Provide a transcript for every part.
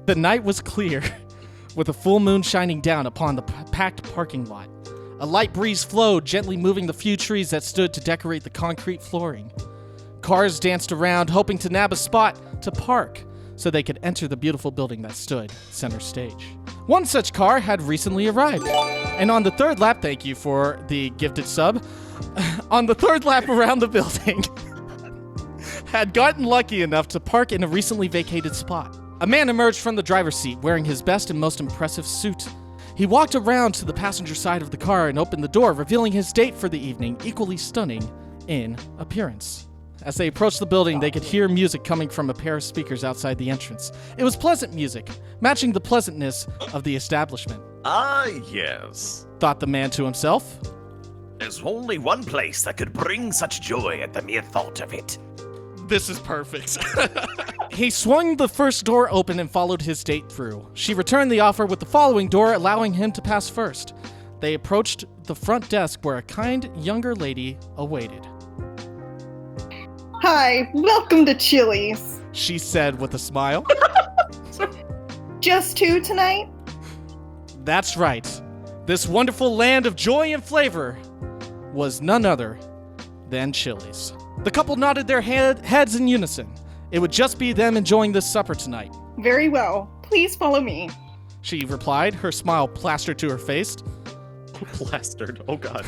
The night was clear, with a full moon shining down upon the packed parking lot. A light breeze flowed, gently moving the few trees that stood to decorate the concrete flooring. Cars danced around, hoping to nab a spot to park so they could enter the beautiful building that stood center stage. One such car had recently arrived, and on the third lap, thank you for the gifted sub, on the third lap around the building, had gotten lucky enough to park in a recently vacated spot. A man emerged from the driver's seat wearing his best and most impressive suit. He walked around to the passenger side of the car and opened the door, revealing his date for the evening, equally stunning in appearance. As they approached the building, they could hear music coming from a pair of speakers outside the entrance. It was pleasant music, matching the pleasantness of the establishment. Ah, yes. Thought the man to himself. There's only one place that could bring such joy at the mere thought of it. This is perfect. He swung the first door open and followed his date through. She returned the offer with the following door, allowing him to pass first. They approached the front desk where a kind younger lady awaited. Hi, welcome to Chili's. She said with a smile. Just two tonight? That's right. This wonderful land of joy and flavor was none other than Chili's. The couple nodded their heads in unison. It would just be them enjoying this supper tonight. Very well. Please follow me. She replied, her smile plastered to her face. Plastered, oh god.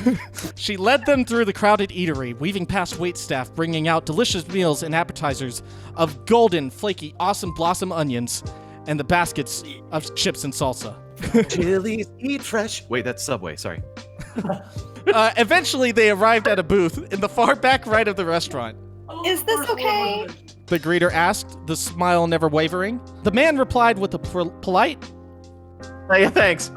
She led them through the crowded eatery, weaving past waitstaff, bringing out delicious meals and appetizers of golden, flaky, awesome blossom onions, and the baskets of chips and salsa. Chili's, eat fresh. Wait, that's Subway, sorry. Eventually, they arrived at a booth in the far back right of the restaurant. Is this okay? The greeter asked, the smile never wavering. The man replied with a polite, Hey, thanks.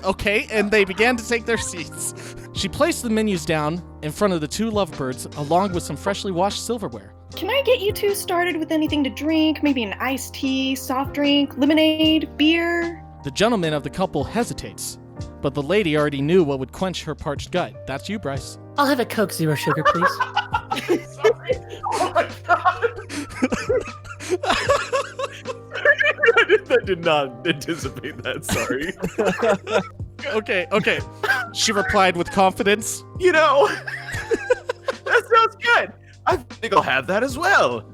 okay, and they began to take their seats. She placed the menus down in front of the two lovebirds, along with some freshly washed silverware. Can I get you two started with anything to drink? Maybe an iced tea, soft drink, lemonade, beer? The gentleman of the couple hesitates, but the lady already knew what would quench her parched gut. That's you, Bryce. I'll have a Coke Zero Sugar, please. Sorry. Oh my god. I did not anticipate that, sorry. Okay. She replied with confidence. You know, that sounds good. I think I'll have that as well.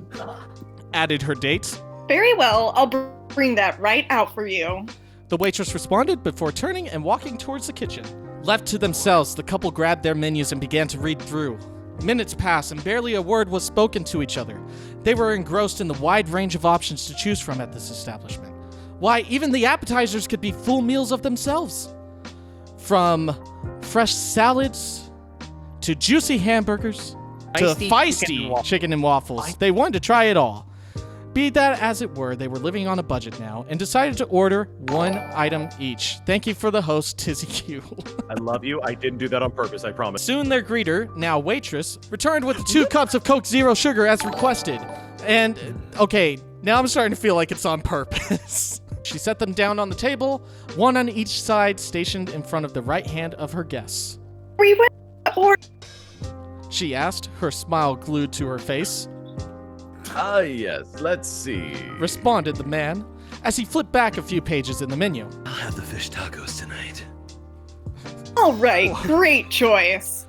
Added her date. Very well, I'll bring that right out for you. The waitress responded before turning and walking towards the kitchen. Left to themselves, the couple grabbed their menus and began to read through. Minutes passed and barely a word was spoken to each other. They were engrossed in the wide range of options to choose from at this establishment. Why, even the appetizers could be full meals of themselves. From fresh salads to juicy hamburgers to feisty chicken and waffles. They wanted to try it all. Be that as it were, they were living on a budget now and decided to order one item each. Thank you for the host, Tizzy Q. I love you. I didn't do that on purpose, I promise. Soon their greeter, now waitress, returned with 2 cups of Coke Zero Sugar as requested. And, okay, now I'm starting to feel like it's on purpose. She set them down on the table, one on each side, stationed in front of the right hand of her guests. Were you or She asked, her smile glued to her face. Ah, yes. Let's see. Responded the man, as he flipped back a few pages in the menu. I'll have the fish tacos tonight. All right, great choice.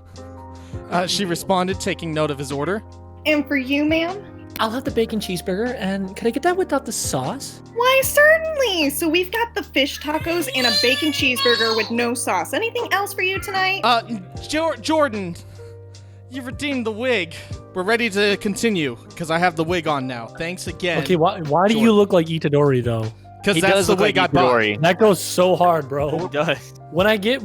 She responded, taking note of his order. And for you, ma'am? I'll have the bacon cheeseburger, and can I get that without the sauce? Why, certainly. So we've got the fish tacos and a bacon cheeseburger with no sauce. Anything else for you tonight? Jordan, you redeemed the wig. We're ready to continue, because I have the wig on now. Thanks again. Okay, why do you look like Itadori though? Because that's the wig I bought. That goes so hard, bro. It does. When I get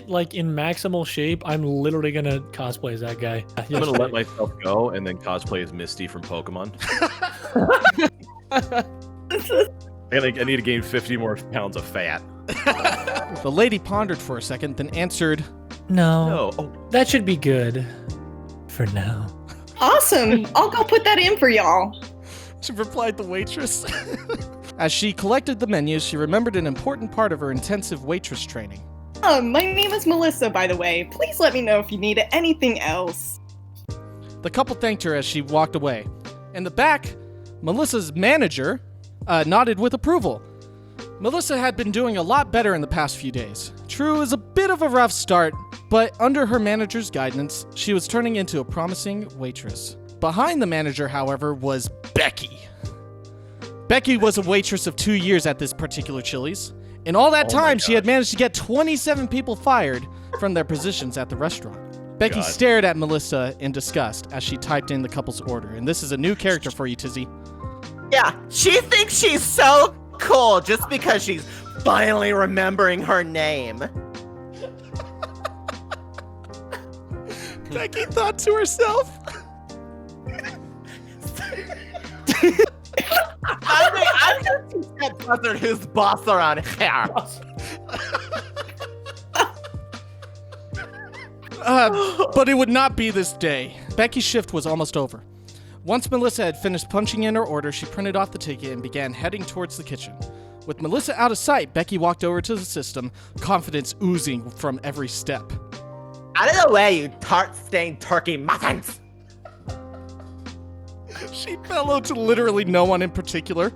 like in maximal shape, I'm literally gonna cosplay as that guy. I'm gonna let myself go and then cosplay as Misty from Pokemon. I need to gain 50 more pounds of fat. The lady pondered for a second, then answered, No. Oh. That should be good. For now. Awesome. I'll go put that in for y'all. She replied the waitress. As she collected the menus, she remembered an important part of her intensive waitress training. My name is Melissa, by the way. Please let me know if you need anything else. The couple thanked her as she walked away. In the back, Melissa's manager, nodded with approval. Melissa had been doing a lot better in the past few days. True, it was a bit of a rough start, but under her manager's guidance, she was turning into a promising waitress. Behind the manager, however, was Becky. Becky was a waitress of 2 years at this particular Chili's. In all that time, she had managed to get 27 people fired from their positions at the restaurant. Becky stared at Melissa in disgust as she typed in the couple's order, and this is a new character for you, Tizzy. Yeah, she thinks she's so cool just because she's finally remembering her name. Becky thought to herself. I'm gonna teach that buzzard who's boss around here. But it would not be this day. Becky's shift was almost over. Once Melissa had finished punching in her order, she printed off the ticket and began heading towards the kitchen. With Melissa out of sight, Becky walked over to the system, confidence oozing from every step. Out of the way, you tart-stained turkey muffins! She bellowed to literally no one in particular.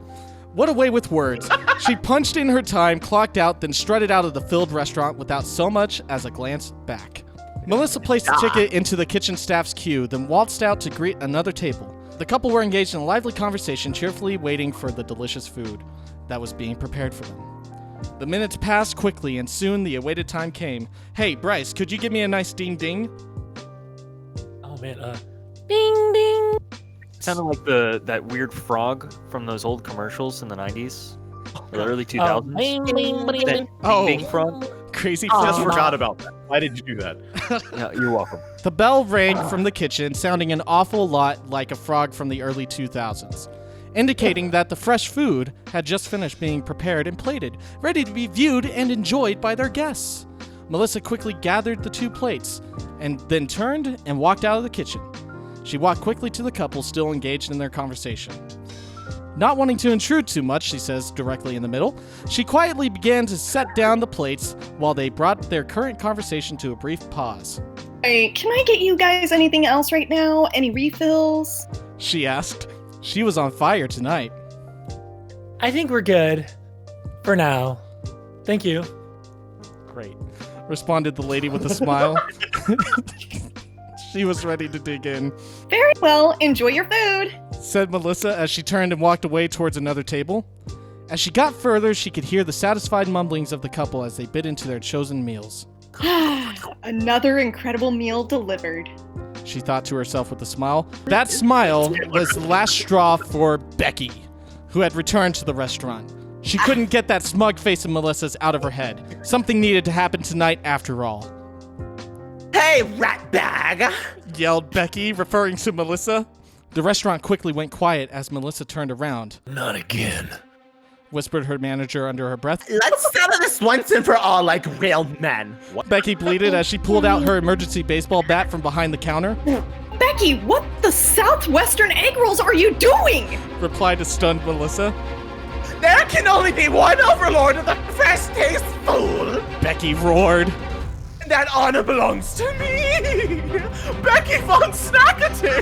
What a way with words. She punched in her time, clocked out, then strutted out of the filled restaurant without so much as a glance back. Melissa placed the ticket into the kitchen staff's queue, then waltzed out to greet another table. The couple were engaged in a lively conversation, cheerfully waiting for the delicious food that was being prepared for them. The minutes passed quickly, and soon the awaited time came. Hey, Bryce, could you give me a nice ding-ding? Oh man, Ding ding. Sounded like that weird frog from those old commercials in the 90s. Or the early 2000s. Ding ding That ding. ding frog. Crazy Just frog. forgot about that. Why did you do that? Yeah, you're welcome. The bell rang from the kitchen, sounding an awful lot like a frog from the early 2000s, indicating that the fresh food had just finished being prepared and plated, ready to be viewed and enjoyed by their guests. Melissa quickly gathered the 2 plates, and then turned and walked out of the kitchen. She walked quickly to the couple still engaged in their conversation. Not wanting to intrude too much, she says directly in the middle, she quietly began to set down the plates while they brought their current conversation to a brief pause. Hey, can I get you guys anything else right now? Any refills? She asked. She was on fire tonight. I think we're good. For now. Thank you. Great, responded the lady with a smile. She was ready to dig in, Very well, enjoy your food. said Melissa as she turned and walked away towards another table. As she got further, she could hear the satisfied mumblings of the couple as they bit into their chosen meals. Another incredible meal delivered. She thought to herself with a smile. That smile was the last straw for Becky, who had returned to the restaurant. She couldn't get that smug face of Melissa's out of her head. Something needed to happen tonight after all. Hey, rat bag! Yelled Becky, referring to Melissa. The restaurant quickly went quiet as Melissa turned around. Not again. Whispered her manager under her breath. Let's settle this once and for all like real men. Becky bleated as she pulled out her emergency baseball bat from behind the counter. Becky, what the Southwestern egg rolls are you doing? Replied a stunned Melissa. There can only be one overlord of the fresh taste food! Becky roared. That honor belongs to me! Becky von Snackerton!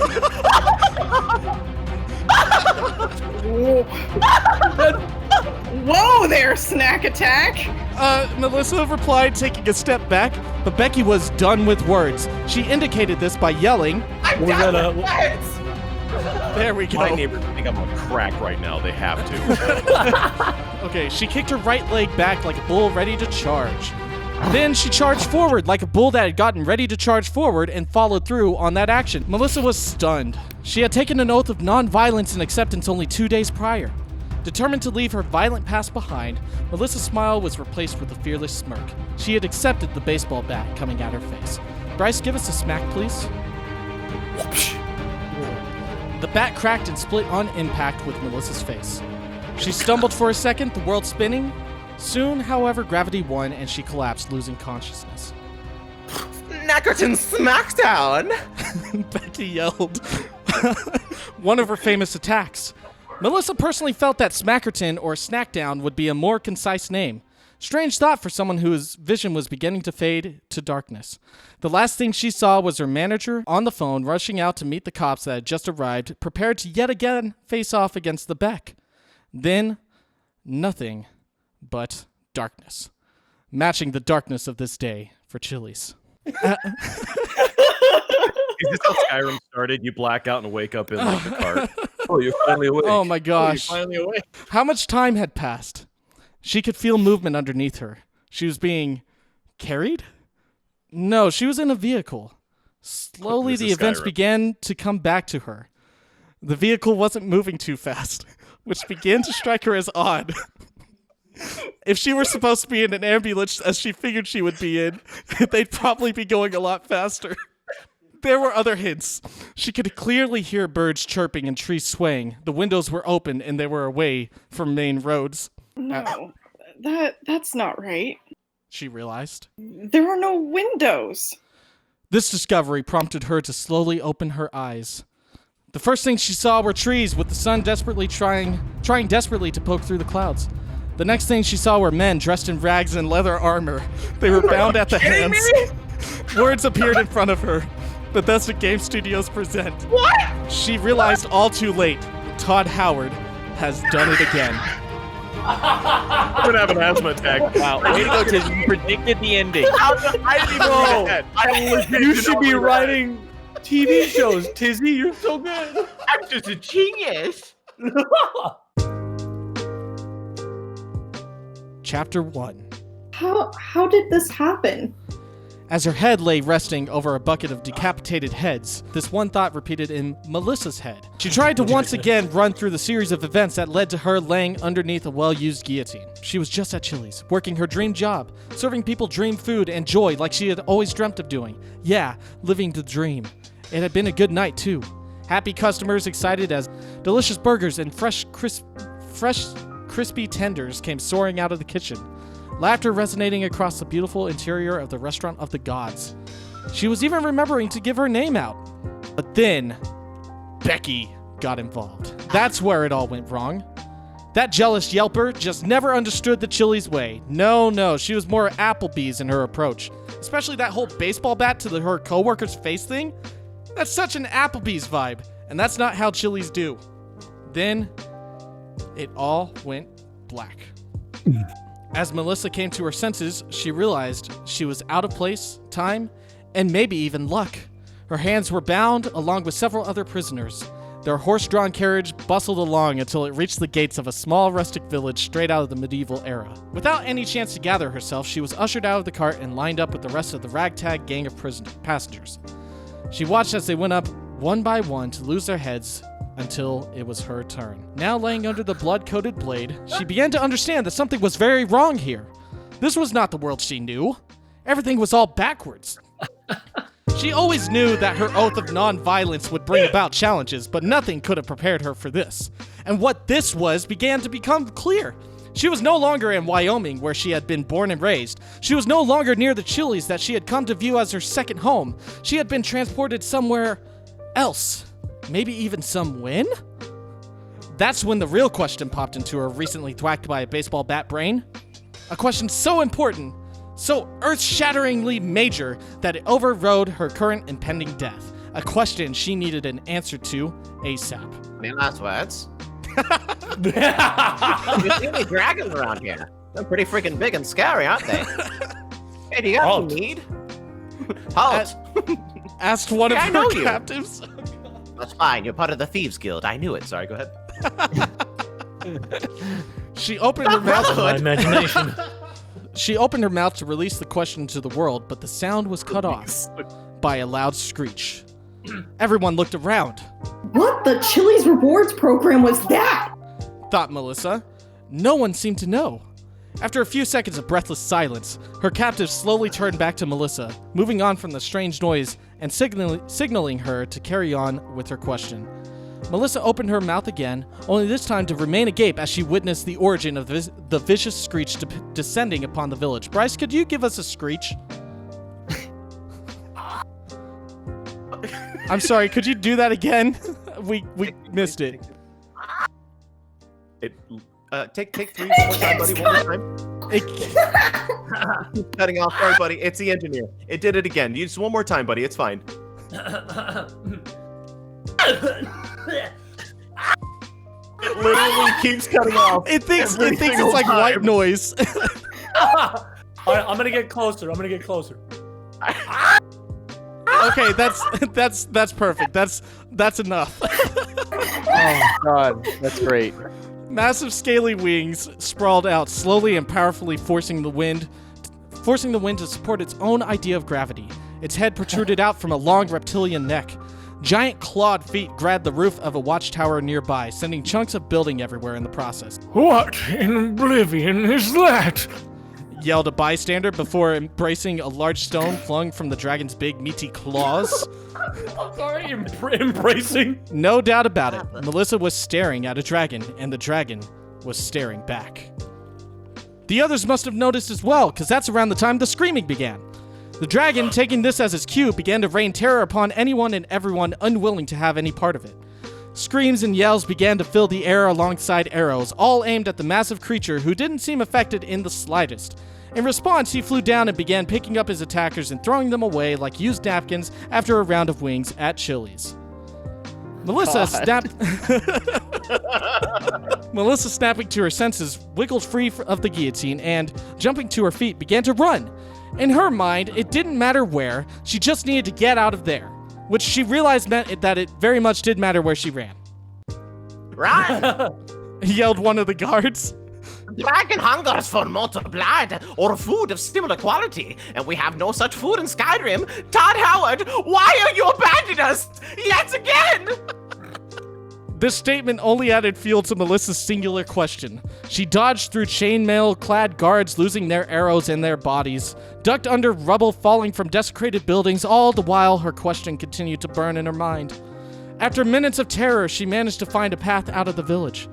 Whoa there, Snack Attack! Melissa replied, taking a step back, but Becky was done with words. She indicated this by yelling. I'm Was done that with words! There we go. My neighbors think I'm on crack right now. They have to. Okay, she kicked her right leg back like a bull ready to charge. Then she charged forward like a bull that had gotten ready to charge forward and followed through on that action. Melissa was stunned. She had taken an oath of non-violence and acceptance only 2 days prior. Determined to leave her violent past behind, Melissa's smile was replaced with a fearless smirk. She had accepted the baseball bat coming at her face. Bryce, give us a smack, please. The bat cracked and split on impact with Melissa's face. She stumbled for a second, the world spinning. Soon, however, gravity won and she collapsed, losing consciousness. Snackerton Smackdown! Becky yelled. One of her famous attacks. Melissa personally felt that Smackerton or Snackdown would be a more concise name. Strange thought for someone whose vision was beginning to fade to darkness. The last thing she saw was her manager on the phone rushing out to meet the cops that had just arrived, prepared to yet again face off against the Beck. Then, nothing but darkness, matching the darkness of this day for Chili's. Is this how Skyrim started? You black out and wake up in like the cart. Oh, you're finally awake. Oh my gosh. Finally away. How much time had passed? She could feel movement underneath her. She was being carried? No, she was in a vehicle. Slowly, This the is events Skyrim. began to come back to her. The vehicle wasn't moving too fast, which began to strike her as odd. If she were supposed to be in an ambulance, as she figured she would be in, they'd probably be going a lot faster. There were other hints. She could clearly hear birds chirping and trees swaying. The windows were open and they were away from main roads. No, that's not right. She realized. There are no windows. This discovery prompted her to slowly open her eyes. The first thing she saw were trees, with the sun desperately trying desperately to poke through the clouds. The next thing she saw were men dressed in rags and leather armor. They were bound at the hands. Words appeared in front of her. Bethesda Game Studios present. What? She realized all too late. Todd Howard has done it again. I'm gonna have an asthma attack. Wow, way to go, Tiz. You predicted the ending. I didn't even Bro, get that. You should be writing TV shows, Tizzy. You're so good. I'm just a genius. Chapter 1. How did this happen? As her head lay resting over a bucket of decapitated heads, this one thought repeated in Melissa's head. She tried to once again run through the series of events that led to her laying underneath a well-used guillotine. She was just at Chili's, working her dream job, serving people dream food and joy like she had always dreamt of doing. Yeah, living the dream. It had been a good night, too. Happy customers excited as delicious burgers and fresh crispy tenders came soaring out of the kitchen. Laughter resonating across the beautiful interior of the Restaurant of the Gods. She was even remembering to give her name out. But then, Becky got involved. That's where it all went wrong. That jealous Yelper just never understood the Chili's way. No, she was more Applebee's in her approach. Especially that whole baseball bat to her coworker's face thing. That's such an Applebee's vibe, and that's not how Chili's do. Then, it all went black. As Melissa came to her senses, she realized she was out of place, time, and maybe even luck. Her hands were bound, along with several other prisoners. Their horse-drawn carriage bustled along until it reached the gates of a small rustic village straight out of the medieval era. Without any chance to gather herself, she was ushered out of the cart and lined up with the rest of the ragtag gang of passengers. She watched as they went up one by one to lose their heads until it was her turn. Now laying under the blood-coated blade, she began to understand that something was very wrong here. This was not the world she knew. Everything was all backwards. She always knew that her oath of non-violence would bring about challenges, but nothing could have prepared her for this. And what this was began to become clear. She was no longer in Wyoming, where she had been born and raised. She was no longer near the Chili's that she had come to view as her second home. She had been transported somewhere else. Maybe even some win? That's when the real question popped into her recently thwacked by a baseball bat brain. A question so important, so earth-shatteringly major, that it overrode her current impending death. A question she needed an answer to ASAP. Any last words? You see any dragons around here? They're pretty freaking big and scary, aren't they? Hey, do you got Halt. some mead? Halt! Asked one of I her know you. captives. That's fine, you're part of the Thieves Guild. I knew it. Sorry, go ahead. She opened her mouth. My imagination. She opened her mouth to release the question to the world, but the sound was cut off by a loud screech. Everyone looked around, What the Chili's rewards program was that? thought Melissa. No one seemed to know. After a few seconds of breathless silence, her captive slowly turned back to Melissa, moving on from the strange noise and signaling her to carry on with her question. Melissa opened her mouth again, only this time to remain agape as she witnessed the origin of the vicious screech descending upon the village. Bryce, could you give us a screech? I'm sorry, could you do that again? We missed it. Take 3 one more time, buddy. One more time. Cutting off. Sorry, buddy. It's the engineer. It did it again. You just one more time, buddy. It's fine. It literally keeps cutting off. It thinks every it's single like time. white noise. All right, I'm gonna get closer. Okay, that's perfect. That's enough. Oh God, that's great. Massive scaly wings sprawled out slowly and powerfully, forcing the wind to support its own idea of gravity. Its head protruded out from a long reptilian neck. Giant clawed feet grabbed the roof of a watchtower nearby, sending chunks of building everywhere in the process. What in oblivion is that? Yelled a bystander before embracing a large stone flung from the dragon's big, meaty claws. Sorry, embracing. No doubt about it, Melissa was staring at a dragon, and the dragon was staring back. The others must have noticed as well, because that's around the time the screaming began. The dragon, taking this as his cue, began to rain terror upon anyone and everyone unwilling to have any part of it. Screams and yells began to fill the air alongside arrows, all aimed at the massive creature who didn't seem affected in the slightest. In response, he flew down and began picking up his attackers and throwing them away like used napkins after a round of wings at Chili's. Melissa snapping to her senses, wiggled free of the guillotine and, jumping to her feet, began to run. In her mind, it didn't matter where, she just needed to get out of there, which she realized meant that it very much did matter where she ran. Run! Yelled one of the guards. Dragon hungers for mortal blood or food of similar quality, and we have no such food in Skyrim. Todd Howard, why are you abandoning us yet again? This statement only added fuel to Melissa's singular question. She dodged through chainmail-clad guards losing their arrows and their bodies, ducked under rubble falling from desecrated buildings, all the while her question continued to burn in her mind. After minutes of terror, she managed to find a path out of the village.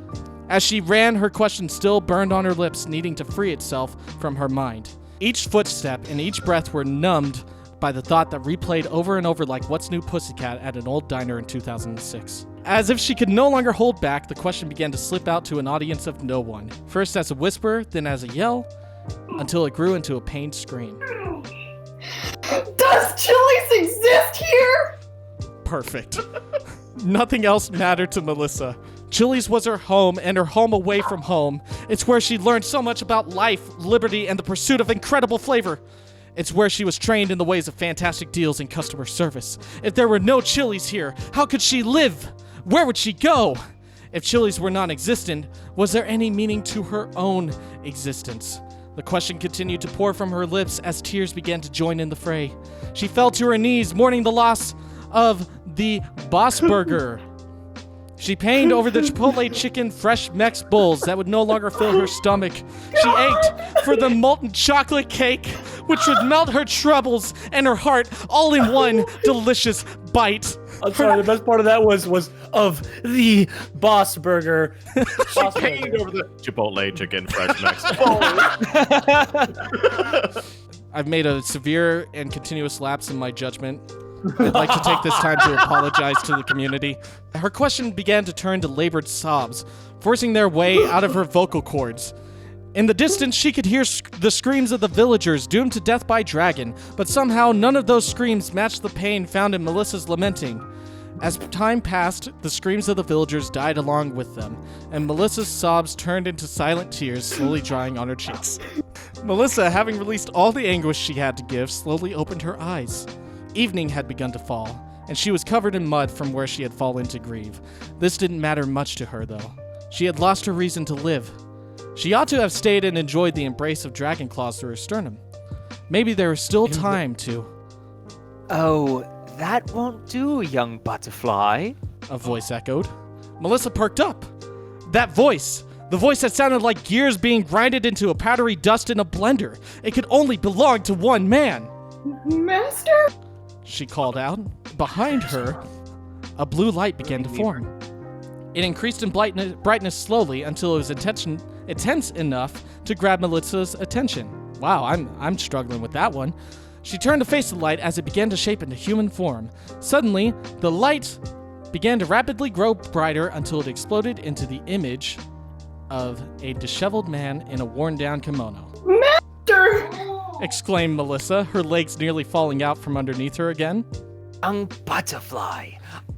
As she ran, her question still burned on her lips, needing to free itself from her mind. Each footstep and each breath were numbed by the thought that replayed over and over like What's New Pussycat at an old diner in 2006. As if she could no longer hold back, the question began to slip out to an audience of no one, first as a whisper, then as a yell, until it grew into a pained scream. Does Chili's exist here? Perfect. Nothing else mattered to Melissa. Chili's was her home, and her home away from home. It's where she learned so much about life, liberty, and the pursuit of incredible flavor. It's where she was trained in the ways of fantastic deals and customer service. If there were no Chili's here, how could she live? Where would she go? If Chili's were non-existent, was there any meaning to her own existence? The question continued to pour from her lips as tears began to join in the fray. She fell to her knees, mourning the loss of the Boss Burger. She pained over the Chipotle chicken fresh Mex bowls that would no longer fill her stomach. She ached for the molten chocolate cake, which would melt her troubles and her heart all in one delicious bite. I'm sorry, the best part of that was of the Boss Burger. Boss Pained Burger. over the Chipotle chicken fresh Mex. I've made a severe and continuous lapse in my judgment. I'd like to take this time to apologize to the community. Her question began to turn to labored sobs, forcing their way out of her vocal cords. In the distance, she could hear the screams of the villagers doomed to death by dragon, but somehow none of those screams matched the pain found in Melissa's lamenting. As time passed, the screams of the villagers died along with them, and Melissa's sobs turned into silent tears slowly drying on her cheeks. Melissa, having released all the anguish she had to give, slowly opened her eyes. Evening had begun to fall, and she was covered in mud from where she had fallen to grieve. This didn't matter much to her, though. She had lost her reason to live. She ought to have stayed and enjoyed the embrace of dragon claws through her sternum. Maybe there was still time to... Oh, that won't do, young butterfly. A voice echoed. Melissa perked up. That voice! The voice that sounded like gears being grinded into a powdery dust in a blender. It could only belong to one man. Master? She called out. Behind her, a blue light began to form. It increased in brightness slowly until it was intense enough to grab Melissa's attention. Wow, I'm struggling with that one. She turned to face the light as it began to shape into human form. Suddenly, the light began to rapidly grow brighter until it exploded into the image of a disheveled man in a worn-down kimono. Master! Exclaimed Melissa, her legs nearly falling out from underneath her again. Young butterfly.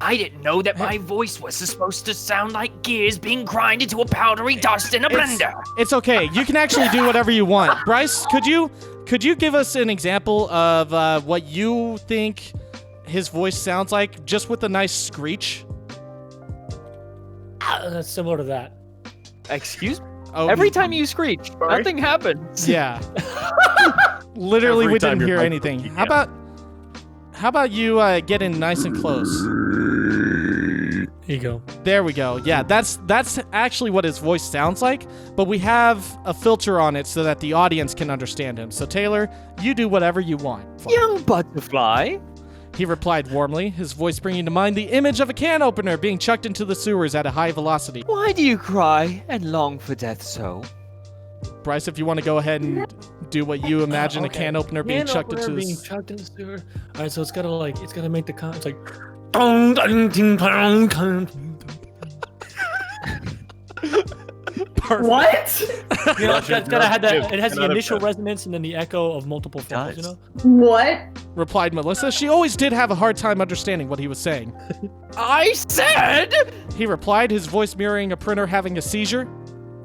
I didn't know that my voice was supposed to sound like gears being ground into a powdery dust in a blender. It's okay. You can actually do whatever you want. Bryce, could you give us an example of what you think his voice sounds like, just with a nice screech? That's similar to that. Excuse me? Oh, Every time you screech, nothing happens. Yeah. Literally, Every we time didn't your hear mic anything. clicks, How about you get in nice and close? Here you go. There we go. Yeah, that's actually what his voice sounds like, but we have a filter on it so that the audience can understand him. So Taylor, you do whatever you want. Young butterfly. He replied warmly, his voice bringing to mind the image of a can opener being chucked into the sewers at a high velocity. Why do you cry and long for death so? Bryce, if you want to go ahead and do what you imagine a can opener being chucked into the sewer. All right, so it's gotta make the it's like. Perfect. What? You know, it's gotta have that. It has the 10 out of initial 10. resonance and then the echo of multiple phones. You know. What? Replied Melissa. She always did have a hard time understanding what he was saying. I said! He replied, his voice mirroring a printer having a seizure.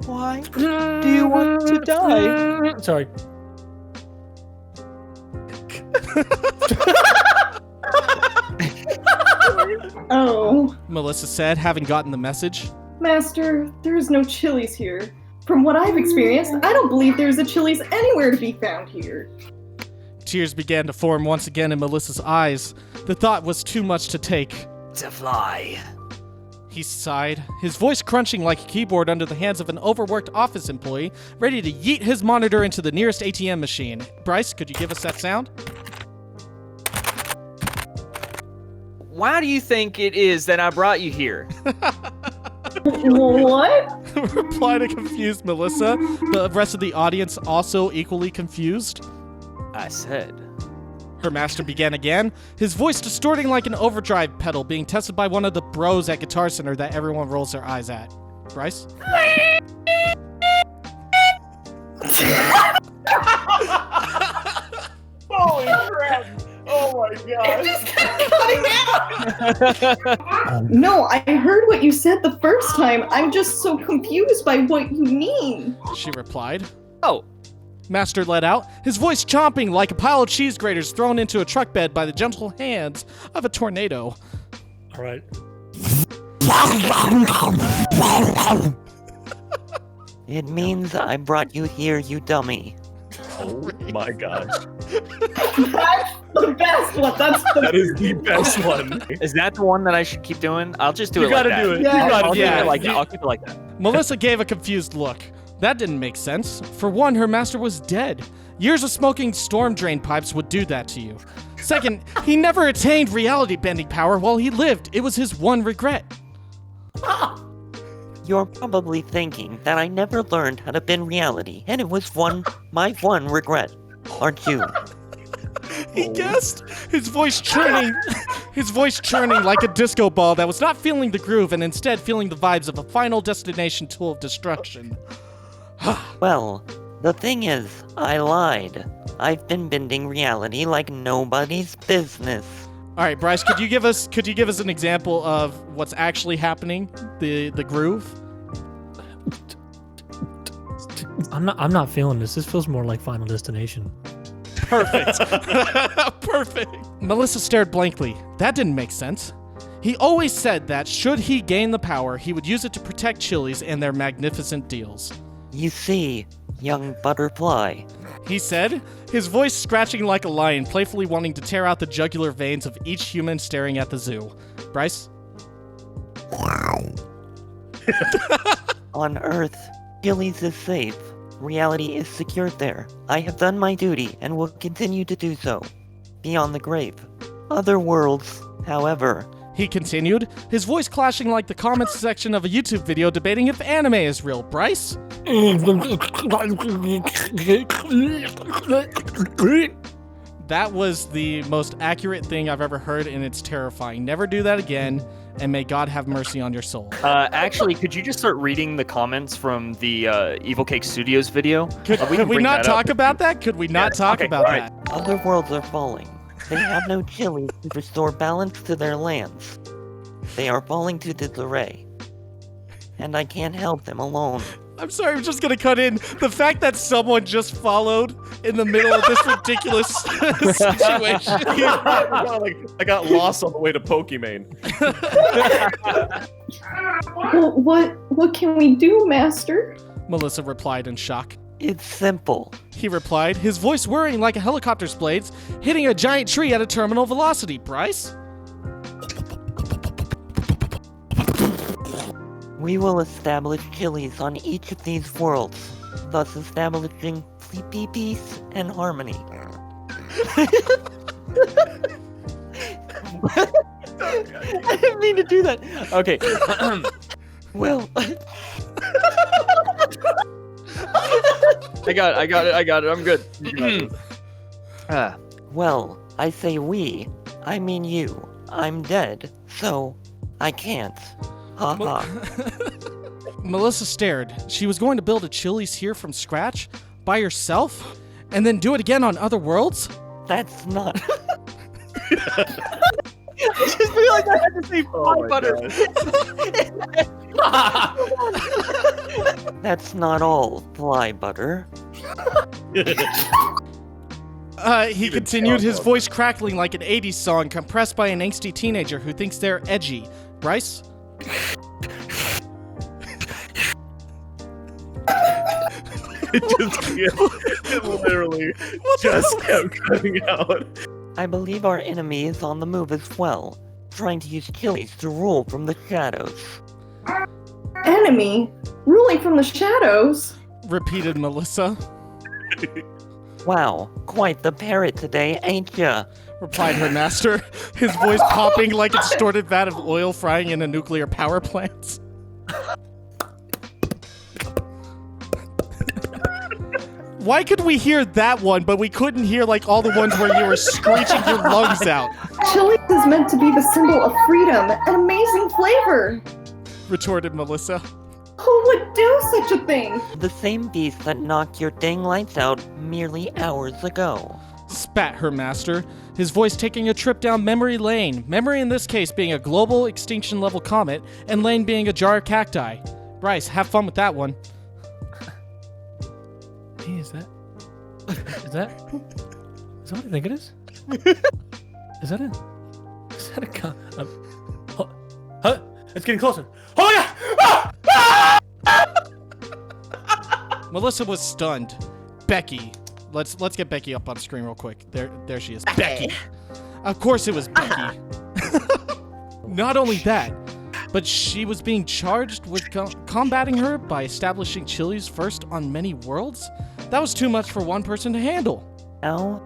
Why do you want to die? Sorry. Oh, Melissa said, having gotten the message. Master, there is no Chili's here. From what I've experienced, I don't believe there's a Chili's anywhere to be found here. Tears began to form once again in Melissa's eyes. The thought was too much to take. Butterfly. He sighed, his voice crunching like a keyboard under the hands of an overworked office employee, ready to yeet his monitor into the nearest ATM machine. Bryce, could you give us that sound? Why do you think it is that I brought you here? What? Replied a confused Melissa, the rest of the audience also equally confused. I said. Her master began again, his voice distorting like an overdrive pedal being tested by one of the bros at Guitar Center that everyone rolls their eyes at. Bryce? Holy crap! Oh my god! It just kept cutting out. No, I heard what you said the first time. I'm just so confused by what you mean. She replied. Oh, Master let out, his voice chomping like a pile of cheese graters thrown into a truck bed by the gentle hands of a tornado. All right. It means I brought you here, you dummy. Oh my gosh. That's the best one. That's the That is the best one. is that the one that I should keep doing? I'll just do You it like gotta that. do it. Yeah. You gotta I'll do keep yeah. it it. like that. I'll keep it like that. Melissa gave a confused look. That didn't make sense. For one, her master was dead. Years of smoking storm drain pipes would do that to you. Second, he never attained reality bending power while he lived. It was his one regret. You're probably thinking that I never learned how to bend reality, and it was my one regret. Aren't you? He guessed, his voice churning like a disco ball that was not feeling the groove and instead feeling the vibes of a final destination tool of destruction. Well, the thing is, I lied. I've been bending reality like nobody's business. All right, Bryce, could you give us an example of what's actually happening? The groove? I'm not feeling this. This feels more like Final Destination. Perfect. Perfect. Melissa stared blankly. That didn't make sense. He always said that should he gain the power, he would use it to protect Chili's and their magnificent deals. You see, young butterfly. He said, his voice scratching like a lion, playfully wanting to tear out the jugular veins of each human staring at the zoo. Bryce? On Earth, Chili's is safe. Reality is secured there. I have done my duty and will continue to do so. Beyond the grave. Other worlds, however. He continued, his voice clashing like the comments section of a YouTube video debating if anime is real. Bryce? That was the most accurate thing I've ever heard, and it's terrifying. Never do that again, and may God have mercy on your soul. Actually, could you just start reading the comments from the Evil Cake Studios video? Could we not talk about that? Could we not talk about right. that? Other worlds are falling. They have no chilies to restore balance to their lands. They are falling to disarray. And I can't help them alone. I'm sorry, I'm just gonna cut in. The fact that someone just followed in the middle of this ridiculous situation. I got lost on the way to Pokimane. Well, what can we do, Master? Melissa replied in shock. It's simple. He replied, his voice whirring like a helicopter's blades, hitting a giant tree at a terminal velocity. Bryce? We will establish chilies on each of these worlds, thus establishing peace and harmony. I didn't mean to do that. Okay. Well, I got it. I'm good. well, I say we. I mean you. I'm dead, so I can't. Ha ha. Melissa stared. She was going to build a Chili's here from scratch? By herself? And then do it again on other worlds? That's not. I just feel like I had to say fly butter. That's not all, fly butter. He continued, his voice crackling like an 80s song compressed by an angsty teenager who thinks they're edgy. Bryce? It literally just kept cutting out. I believe our enemy is on the move as well, trying to use chilies to rule from the shadows. Enemy? Ruling from the shadows? Repeated Melissa. Wow, quite the parrot today, ain't ya? Replied her master, his voice popping like a distorted vat of oil frying in a nuclear power plant. Why could we hear that one, but we couldn't hear like all the ones where you were screeching your lungs out? Chili's is meant to be the symbol of freedom and amazing flavor. Retorted Melissa. Who would do such a thing? The same beast that knocked your dang lights out merely hours ago. Spat her master, his voice taking a trip down memory lane. Memory in this case being a global extinction level comet, and lane being a jar of cacti. Bryce, have fun with that one. Hey, is that what I think it is? Is that a it's getting closer. Oh yeah! Melissa was stunned. Becky. Let's get Becky up on screen real quick. There she is. Becky. Of course it was Becky. Not only that, but she was being charged with combating her by establishing Chili's first on many worlds? That was too much for one person to handle. Now,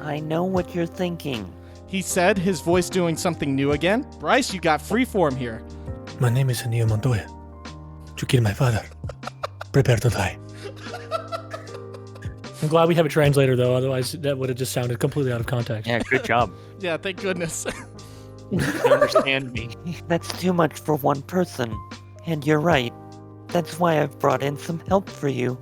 I know what you're thinking. He said, his voice doing something new again. Bryce, you got freeform here. My name is Anio Montoya. To kill my father. Prepare to die. I'm glad we have a translator, though. Otherwise, that would have just sounded completely out of context. Yeah, good job. Yeah, thank goodness. You understand me. That's too much for one person. And you're right. That's why I've brought in some help for you.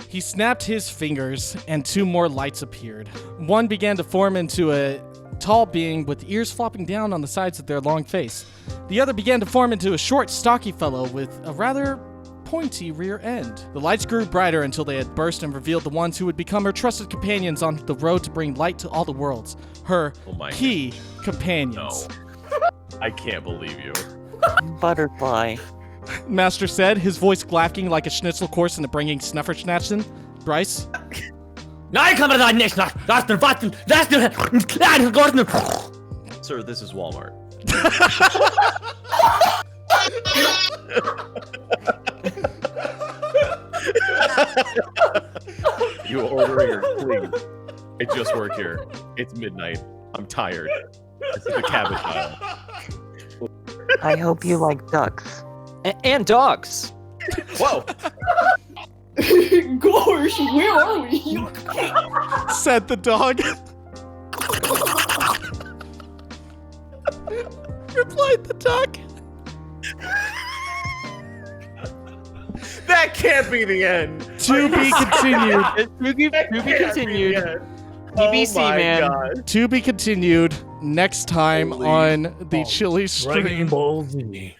He snapped his fingers, and two more lights appeared. One began to form into a tall being with ears flopping down on the sides of their long face. The other began to form into a short, stocky fellow with a rather pointy rear end. The lights grew brighter until they had burst and revealed the ones who would become her trusted companions on the road to bring light to all the worlds. Her key companions. No. I can't believe you. Butterfly. Master said, his voice glacking like a schnitzel course into bringing Snufferschnatzen. Bryce? Sir, this is Walmart. You ordering or please? I just work here. It's midnight. I'm tired. This is a cabbage aisle. I hope you like ducks. And dogs. Whoa! Gosh, where are we? Said the dog. Replied the duck. That can't be the end. To be continued. To be continued. TBC, my man. God. To be continued next time Holy on the oh, Chili Dragon stream. Ball Z.